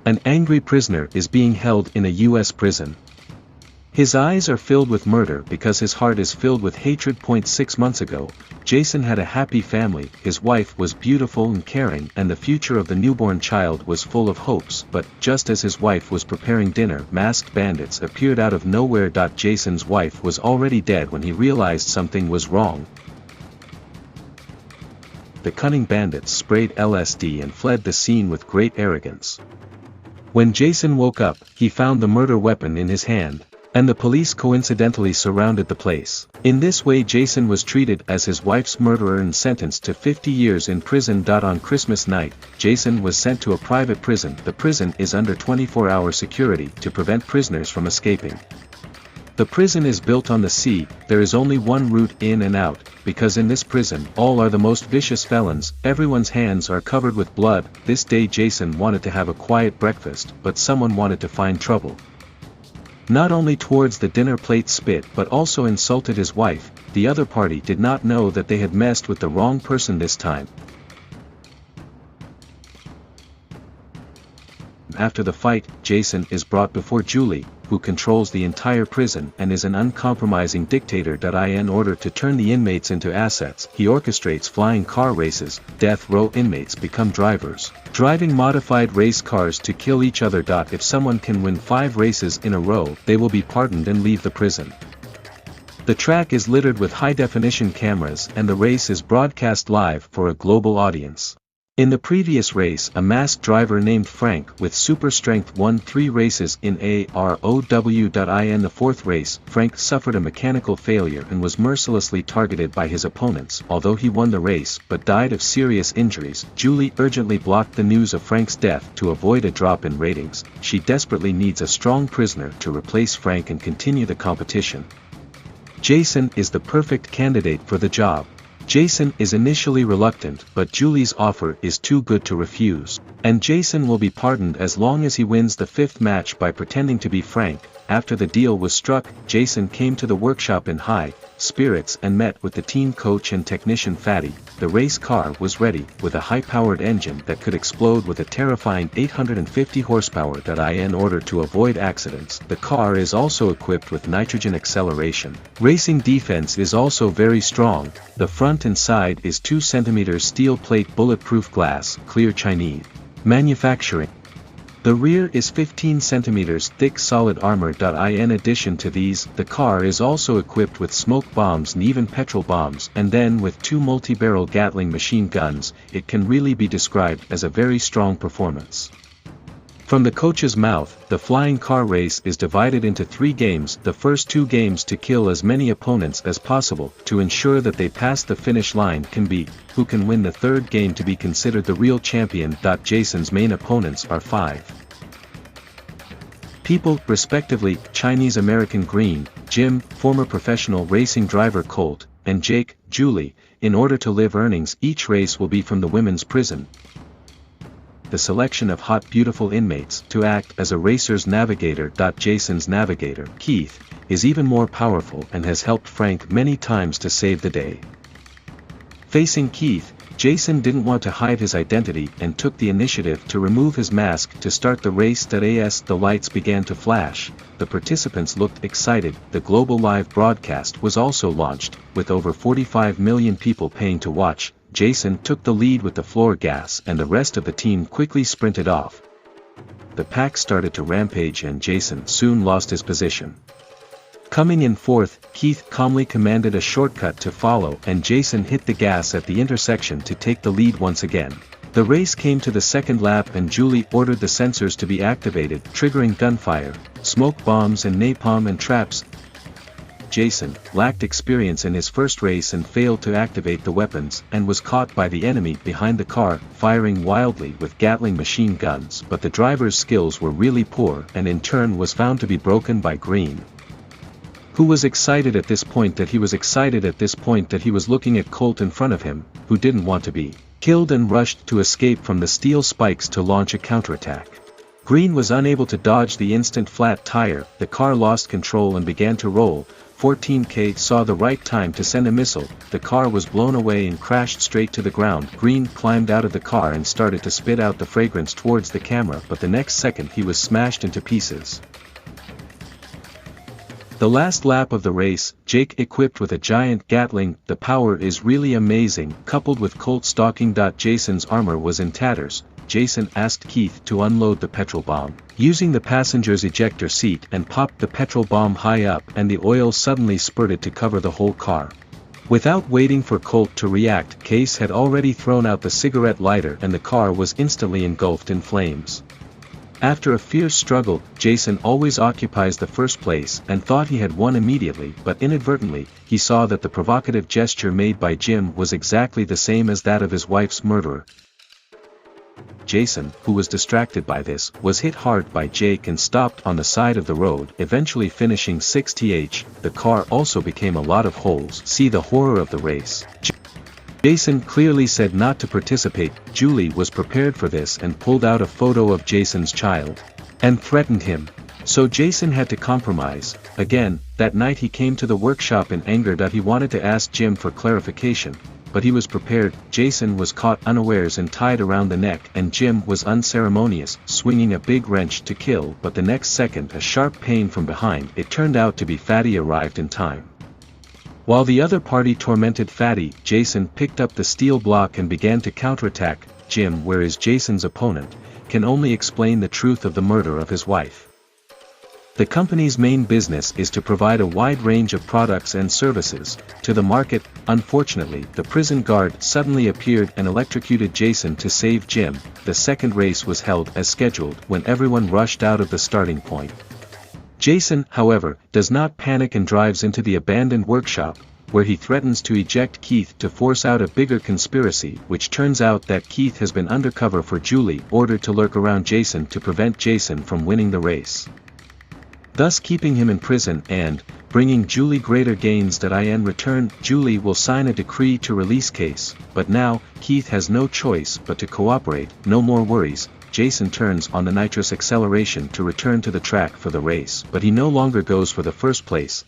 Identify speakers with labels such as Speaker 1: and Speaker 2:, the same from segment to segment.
Speaker 1: An angry prisoner is being held in a U.S. prison. His eyes are filled with murder because his heart is filled with hatred. 6 months ago, Jason had a happy family, his wife was beautiful and caring, and the future of the newborn child was full of hopes. But, just as his wife was preparing dinner, masked bandits appeared out of nowhere. Jason's wife was already dead when he realized something was wrong. The cunning bandits sprayed LSD and fled the scene with great arrogance. When Jason woke up, he found the murder weapon in his hand, and the police coincidentally surrounded the place. In this way Jason was treated as his wife's murderer and sentenced to 50 years in prison. On Christmas night, Jason was sent to a private prison. The prison is under 24-hour security to prevent prisoners from escaping. The prison is built on the sea. There is only one route in and out, because in this prison all are the most vicious felons. Everyone's hands are covered with blood. This day Jason wanted to have a quiet breakfast, but someone wanted to find trouble. Not only towards the dinner plate spit but also insulted his wife. The other party did not know that they had messed with the wrong person this time. After the fight, Jason is brought before Julie, who controls the entire prison and is an uncompromising dictator. In order to turn the inmates into assets, he orchestrates flying car races. Death row inmates become drivers, driving modified race cars to kill each other. If someone can win 5 races in a row, they will be pardoned and leave the prison. The track is littered with high-definition cameras and the race is broadcast live for a global audience. In the previous race, a masked driver named Frank with super strength won 3 races in a row. In the 4th race, Frank suffered a mechanical failure and was mercilessly targeted by his opponents. Although he won the race but died of serious injuries, Julie urgently blocked the news of Frank's death to avoid a drop in ratings. She desperately needs a strong prisoner to replace Frank and continue the competition. Jason is the perfect candidate for the job. Jason is initially reluctant, but Julie's offer is too good to refuse. And Jason will be pardoned as long as he wins the 5th match by pretending to be Frank. After the deal was struck, Jason came to the workshop in high spirits and met with the team coach and technician Fatty. The race car was ready, with a high-powered engine that could explode with a terrifying 850 horsepower. In order to avoid accidents, the car is also equipped with nitrogen acceleration. Racing defense is also very strong. The front and side is 2 cm steel plate bulletproof glass, clear Chinese manufacturing. The rear is 15 cm thick solid armor. In addition to these, the car is also equipped with smoke bombs and even petrol bombs, and then with 2 multi-barrel Gatling machine guns. It can really be described as a very strong performance. From the coach's mouth, the flying car race is divided into 3 games. The first 2 games to kill as many opponents as possible to ensure that they pass the finish line can be who can win the 3rd game to be considered the real champion. Jason's main opponents are 5 people, respectively: Chinese American Green, Jim, former professional racing driver Colt, and Jake, Julie. In order to live earnings, each race will be from the women's prison. The selection of hot beautiful inmates to act as a racer's navigator. Jason's navigator, Keith, is even more powerful and has helped Frank many times to save the day. Facing Keith, Jason didn't want to hide his identity and took the initiative to remove his mask to start the race. As the lights began to flash, the participants looked excited. The global live broadcast was also launched, with over 45 million people paying to watch. Jason took the lead with the floor gas and the rest of the team quickly sprinted off. The pack started to rampage and Jason soon lost his position. Coming in 4th, Keith calmly commanded a shortcut to follow and Jason hit the gas at the intersection to take the lead once again. The race came to the 2nd lap and Julie ordered the sensors to be activated, triggering gunfire, smoke bombs and napalm and traps. Jason lacked experience in his first race and failed to activate the weapons and was caught by the enemy behind the car, firing wildly with Gatling machine guns. But the driver's skills were really poor and in turn was found to be broken by Green, who was excited at this point that he was looking at Colt in front of him, who didn't want to be killed and rushed to escape from the steel spikes to launch a counterattack. Green was unable to dodge the instant flat tire, the car lost control and began to roll. 14K saw the right time to send a missile, the car was blown away and crashed straight to the ground. Green climbed out of the car and started to spit out the fragrance towards the camera, but the next second he was smashed into pieces. The last lap of the race, Jake equipped with a giant Gatling, the power is really amazing, coupled with Colt stalking. Jason's armor was in tatters. Jason asked Keith to unload the petrol bomb, using the passenger's ejector seat, and popped the petrol bomb high up, and the oil suddenly spurted to cover the whole car. Without waiting for Colt to react, Case had already thrown out the cigarette lighter and the car was instantly engulfed in flames. After a fierce struggle, Jason always occupies the first place and thought he had won immediately, but inadvertently, he saw that the provocative gesture made by Jim was exactly the same as that of his wife's murderer. Jason, who was distracted by this, was hit hard by Jake and stopped on the side of the road, eventually finishing 6th. The car also became a lot of holes. See the horror of the race. Jason clearly said not to participate. Julie was prepared for this and pulled out a photo of Jason's child, and threatened him. So Jason had to compromise. Again, that night he came to the workshop in anger that he wanted to ask Jim for clarification. But he was prepared. Jason was caught unawares and tied around the neck, and Jim was unceremonious, swinging a big wrench to kill, but the next second a sharp pain from behind. It turned out to be Fatty arrived in time. While the other party tormented Fatty, Jason picked up the steel block and began to counterattack Jim, whereas Jason's opponent can only explain the truth of the murder of his wife. The company's main business is to provide a wide range of products and services to the market. Unfortunately, the prison guard suddenly appeared and electrocuted Jason to save Jim. The second race was held as scheduled when everyone rushed out of the starting point. Jason, however, does not panic and drives into the abandoned workshop, where he threatens to eject Keith to force out a bigger conspiracy, which turns out that Keith has been undercover for Julie, ordered to lurk around Jason to prevent Jason from winning the race, thus keeping him in prison and bringing Julie greater gains. In return, Julie will sign a decree to release Case, but now, Keith has no choice but to cooperate. No more worries. Jason turns on the nitrous acceleration to return to the track for the race, but he no longer goes for the first place.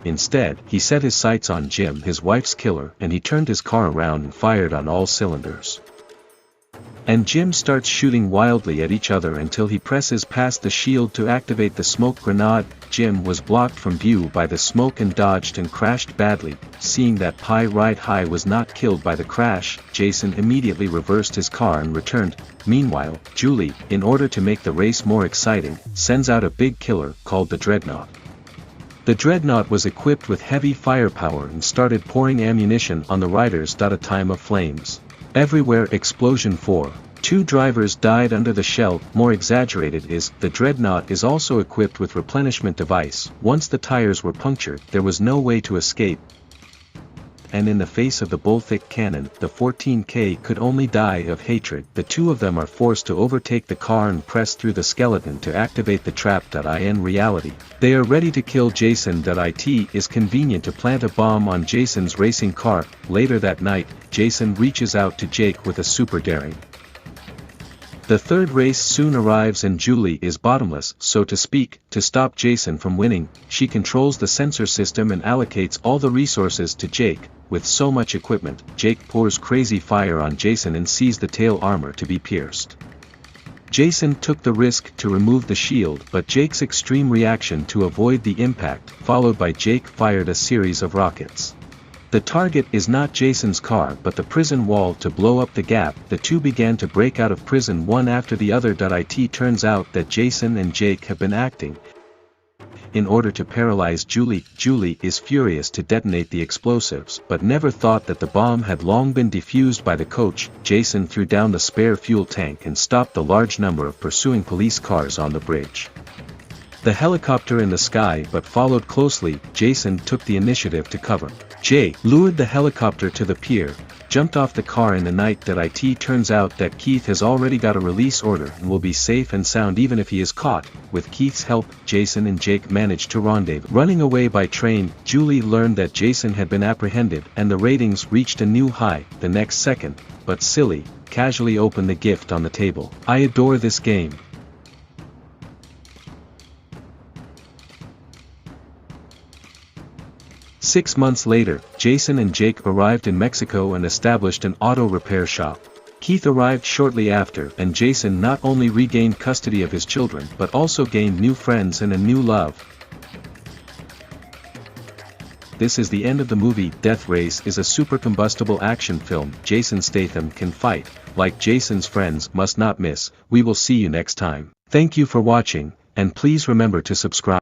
Speaker 1: Instead, he set his sights on Jim, his wife's killer, and he turned his car around and fired on all cylinders. And Jim starts shooting wildly at each other until he presses past the shield to activate the smoke grenade. Jim was blocked from view by the smoke and dodged and crashed badly. Seeing that Pi Right High was not killed by the crash, Jason immediately reversed his car and returned. Meanwhile, Julie, in order to make the race more exciting, sends out a big killer called the Dreadnought. The Dreadnought was equipped with heavy firepower and started pouring ammunition on the riders. A time of flames everywhere. Explosion 4. 2 drivers died under the shell. More exaggerated is, the Dreadnought is also equipped with replenishment device. Once the tires were punctured, there was no way to escape. And in the face of the bullthick cannon, the 14K could only die of hatred. The two of them are forced to overtake the car and press through the skeleton to activate the trap. In reality, they are ready to kill Jason. It is convenient to plant a bomb on Jason's racing car. Later that night, Jason reaches out to Jake with a super daring. The third race soon arrives and Julie is bottomless, so to speak. To stop Jason from winning, she controls the sensor system and allocates all the resources to Jake. With so much equipment, Jake pours crazy fire on Jason and sees the tail armor to be pierced. Jason took the risk to remove the shield, but Jake's extreme reaction to avoid the impact, followed by Jake fired a series of rockets. The target is not Jason's car but the prison wall. To blow up the gap, the two began to break out of prison one after the other. It turns out that Jason and Jake have been acting in order to paralyze Julie. Julie is furious to detonate the explosives, but never thought that the bomb had long been defused by the coach. Jason threw down the spare fuel tank and stopped the large number of pursuing police cars on the bridge. The helicopter in the sky but followed closely. Jason took the initiative to cover. Jake lured the helicopter to the pier, jumped off the car in the night. It turns out that Keith has already got a release order and will be safe and sound even if he is caught. With Keith's help, Jason and Jake managed to rendezvous. Running away by train, Julie learned that Jason had been apprehended and the ratings reached a new high the next second. But silly, casually open the gift on the table. I adore this game. Six months later, Jason and Jake arrived in Mexico and established an auto repair shop. Keith arrived shortly after, and Jason not only regained custody of his children but also gained new friends and a new love. This is the end of the movie. Death Race is a super combustible action film. Jason Statham can fight, like Jason's friends must not miss. We will see you next time. Thank you for watching, and please remember to subscribe.